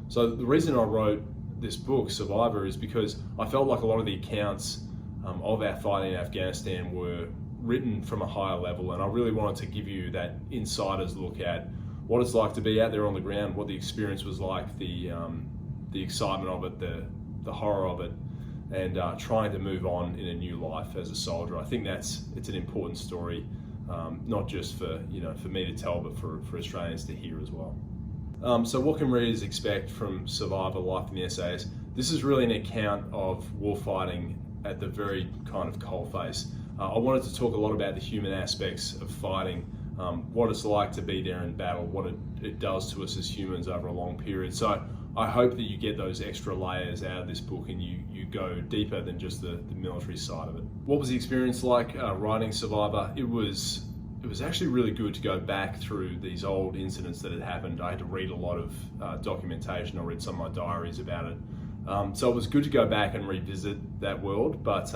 So the reason I wrote this book, Survivor, is because I felt like a lot of the accounts of our fight in Afghanistan were written from a higher level, and I really wanted to give you that insider's look at what it's like to be out there on the ground, what the experience was like, the excitement of it, the horror of it, and trying to move on in a new life as a soldier. I think it's an important story, not just for me to tell, but for Australians to hear as well. So what can readers expect from Survivor: Life in the SAS? This is really an account of warfighting at the very kind of coalface. I wanted to talk a lot about the human aspects of fighting, what it's like to be there in battle, what it does to us as humans over a long period. So I hope that you get those extra layers out of this book and you go deeper than just the military side of it. What was the experience like writing Survivor? It was actually really good to go back through these old incidents that had happened. I had to read a lot of documentation. I read some of my diaries about it. So it was good to go back and revisit that world, but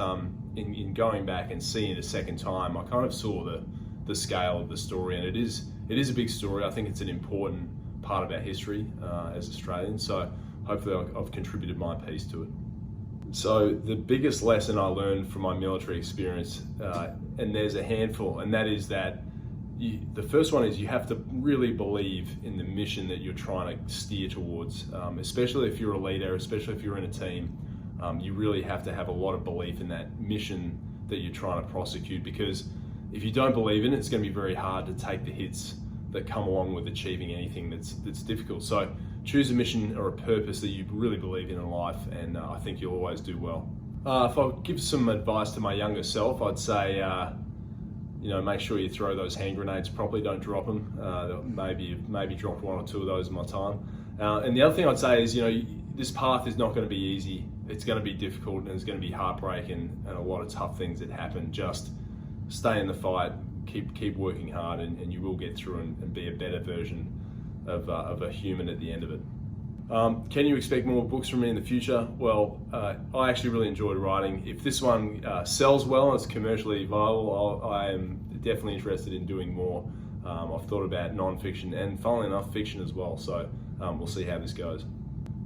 in going back and seeing it a second time, I kind of saw the scale of the story, and it is a big story. I think it's an important part of our history as Australians, so hopefully I've contributed my piece to it. So the biggest lesson I learned from my military experience, and there's a handful, and that is that the first one is you have to really believe in the mission that you're trying to steer towards, especially if you're a leader, especially if you're in a team. You really have to have a lot of belief in that mission that you're trying to prosecute, because if you don't believe in it, it's going to be very hard to take the hits that come along with achieving anything that's difficult. So choose a mission or a purpose that you really believe in life, and I think you'll always do well. If I give some advice to my younger self, I'd say make sure you throw those hand grenades properly. Don't drop them. Maybe dropped one or two of those in my time. And the other thing I'd say is, this path is not going to be easy. It's going to be difficult, and it's going to be heartbreak and a lot of tough things that happen. Just stay in the fight, keep working hard, and you will get through and be a better version of a human at the end of it. Can you expect more books from me in the future? Well, I actually really enjoyed writing. If this one sells well and it's commercially viable, I am definitely interested in doing more. I've thought about non-fiction and, funnily enough, fiction as well, so we'll see how this goes.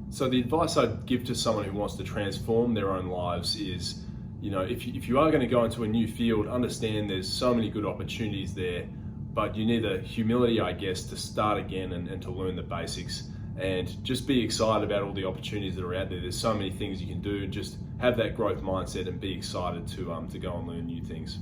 So the advice I'd give to someone who wants to transform their own lives is, if you are going to go into a new field, understand there's so many good opportunities there, but you need the humility, I guess, to start again and to learn the basics, and just be excited about all the opportunities that are out there. There's so many things you can do. Just have that growth mindset and be excited to go and learn new things.